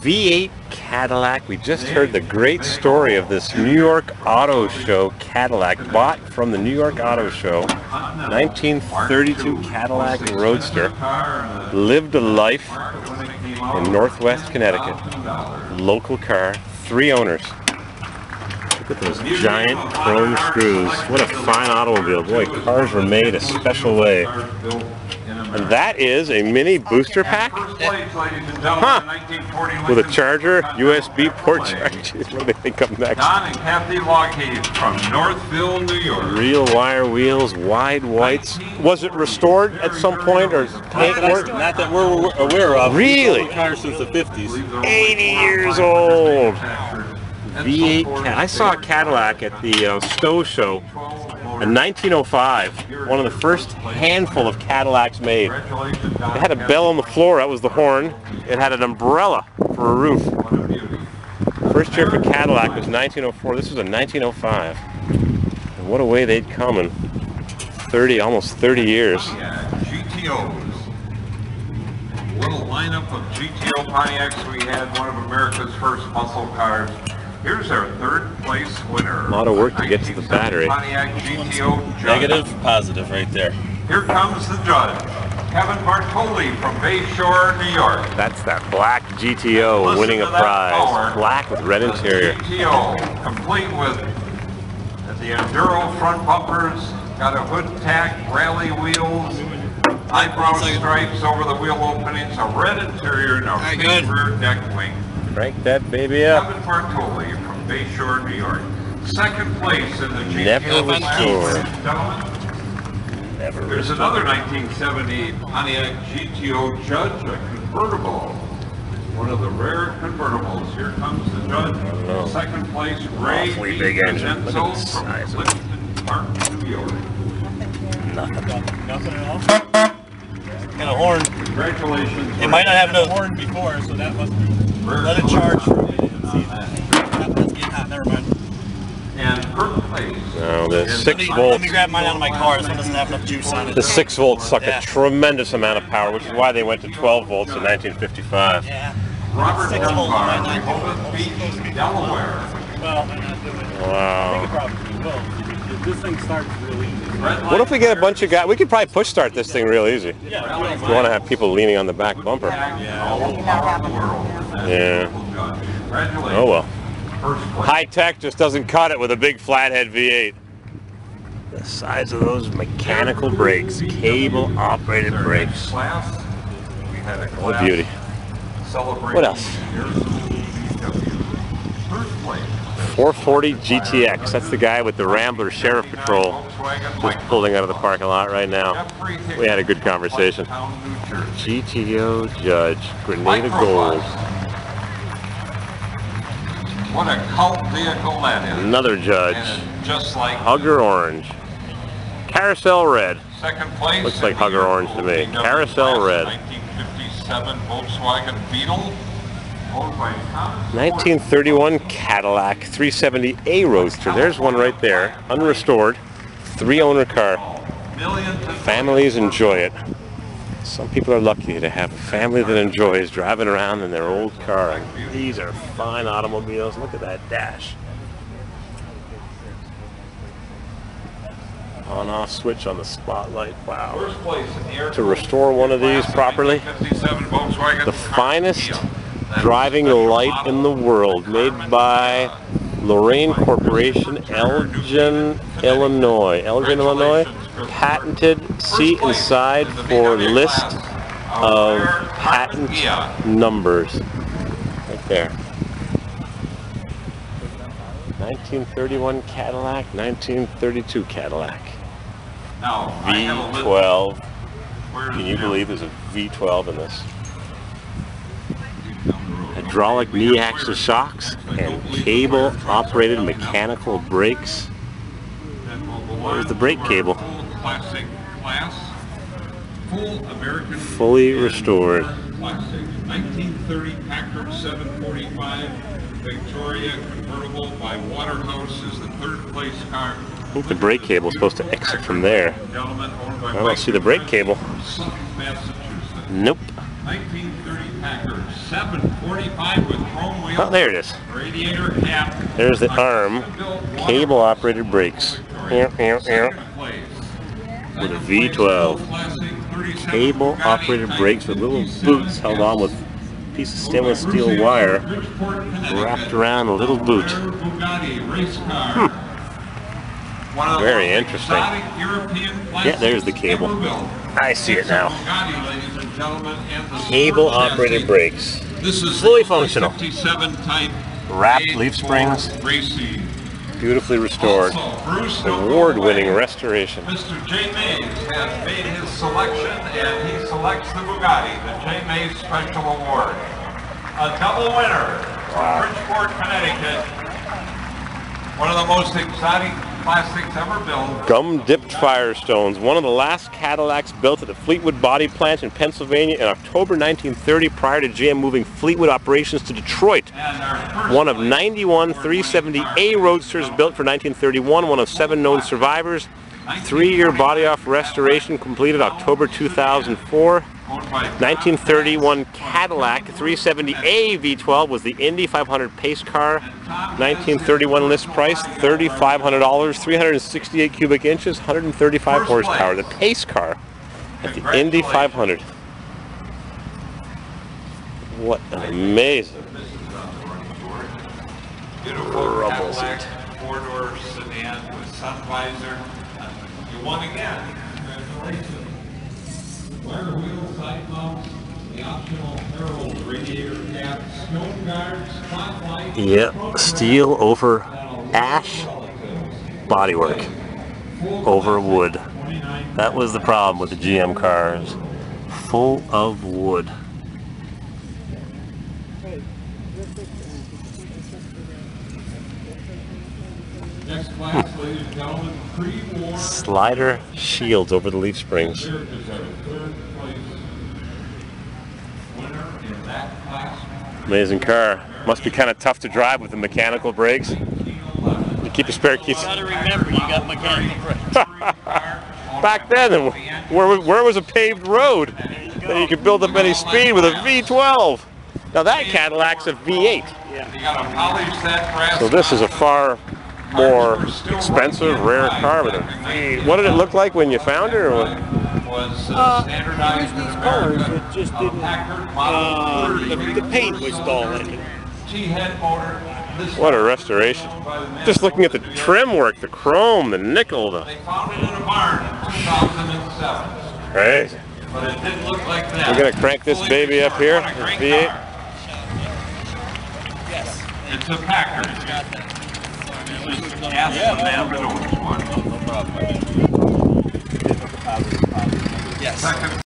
V8 Cadillac. We just heard the great story of this New York Auto Show Cadillac, bought from the New York Auto Show. 1932 Cadillac Roadster. Lived a life in Northwest Connecticut. Local car, 3 owners. Look at those giant chrome screws. What a fine automobile. Boy, cars were made a special way. And that is a mini booster pack? Huh. With a charger, USB port charger. What do they think up next? Don and Kathy Lockheed from Northville, New York. Real wire wheels, wide whites. Was it restored at some point or paint work? Not that we're aware of. Really? Car since the 50s. 80 years old. V8 I saw a Cadillac at the Stowe Show in 1905. One of the first handful of Cadillacs made. It had a bell on the floor, that was the horn. It had an umbrella for a roof. First year for Cadillac was 1904. This was in 1905. And what a way they'd come in almost 30 years. GTOs. Little lineup of GTO Pontiacs. We had one of America's first muscle cars. Here's our 3rd place winner. A lot of work to get to the battery. Pontiac GTO judge. Negative, positive right there. Here comes the judge, Kevin Bartoli from Bayshore, New York. That's that black GTO winning a prize. Black with red interior. GTO, complete with the Enduro front bumpers, got a hood tack, rally wheels, eyebrow stripes over the wheel openings, a red interior, and a big rear deck wing. Crank that baby up. Kevin Bartoli from Bayshore, New York. 2nd place in the GTO. Never restored. Never There's another 1970 Pontiac GTO Judge, a convertible. One of the rare convertibles. Here comes the judge. 2nd place, Ray Awfully big engine. Look at the size of it. Park, New York. Nothing. Nothing at all? And a horn. Congratulations. It might not have no horn before, so that must be. Let it charge. That's getting hot, never mind. And 3rd place. No, the 6 Let volts. me grab mine out of my car. This one doesn't have enough juice on it. The 6 volts suck a tremendous amount of power, which is why they went to 12 volts in 1955. Yeah. Robert 6 volts on my Dunbar, 9 Rehoboth Beach, Delaware. Well, they're not doing it. Wow. Probably will. This thing starts really easy. What if we get a bunch of guys? We could probably push start this thing real easy. Yeah. If you want to have people leaning on the back bumper. Yeah. Oh well. High tech just doesn't cut it with a big flathead V8. The size of those mechanical brakes, cable operated brakes. What a beauty. What else? 440 GTX. That's the guy with the Rambler Sheriff Patrol just pulling out of the parking lot right now. We had a good conversation. GTO Judge, Grenada Gold. What a cult vehicle that is. Another Judge. And just like Hugger Orange. Carousel Red. 2nd place. Looks like Hugger Orange to me. Carousel Red. 1957 Volkswagen Beetle. 1931 Cadillac 370A Roadster. There's one right there, unrestored, 3-owner car. Families enjoy it. Some people are lucky to have a family that enjoys driving around in their old car. And these are fine automobiles. Look at that dash. On-off switch on the spotlight. Wow. To restore one of these properly, the finest driving light in the world, made by Lorraine Corporation, Elgin, Illinois. Elgin, Illinois. Patented. See inside for list of patent numbers. Right there. 1931 Cadillac, 1932 Cadillac. V12. Can you believe there's a V12 in this? Hydraulic knee axle shocks and cable operated mechanical brakes. Where's the brake cable? Fully restored. 1930 Packard 745 Victoria convertible by Waterhouse is the 3rd place car. I think the brake cable is supposed to exit from there. I don't see the brake cable. Nope. 1930 Packard 745 45 with chrome wheels. Oh, there it is. Radiator cap. There's the arm. Cable operated brakes. With a V12. Cable operated brakes with little boots held on with a piece of stainless steel wire wrapped around a little boot. Very interesting. Yeah, there's the cable. I see it now. Cable operated brakes. This is fully functional. 57 type Wrapped leaf springs. Beautifully restored. Award-winning restoration. Mr. J. Mays has made his selection and he selects the Bugatti, the J. Mays Special Award. A double winner from Bridgeport, Connecticut. One of the most exciting plastics ever built. Gum-dipped Firestones, one of the last Cadillacs built at the Fleetwood Body Plant in Pennsylvania in October 1930 prior to GM moving Fleetwood operations to Detroit. One of 91 370A Roadsters built for 1931, one of 7 known survivors. 3-year body-off restoration completed October 2004. 1931 Cadillac 370A V12 was the Indy 500 pace car. 1931 list price $3,500, 368 cubic inches, 135 horsepower. The pace car at the Indy 500. What an amazing Beautiful Cadillac 4-door sedan with sun visor. You won again. Congratulations. Wire wheel side mounts, the optional Herald radiator cap, snow guards, spotlight. Yep, steel over ash bodywork over wood. That was the problem with the GM cars. Full of wood. Next class, ladies and gentlemen, pre-war Slider shields over the leaf springs. Americans are the third place winner in that class. Amazing car. Must be kind of tough to drive with the mechanical brakes. You keep your spare keys. You gotta remember, you got mechanical brakes. Back then, where was a paved road that you could build up any speed with a V12? Now that Cadillac's a V8. You gotta polish that brass. So this is a far more expensive, rare car with a V. What did it look like when you found her? Or what? Was standardized in These colors, America. it just didn't, Packard Model 30. the paint was dull in it. G-head motor. This What a restoration. Just looking at the trim work, the chrome, the nickel, They found it in a barn in 2007. Crazy. But it didn't look like that. We're going to crank this baby up here, What a great V8. car. It's a Packard. Ask the man that owns one. No problem. Second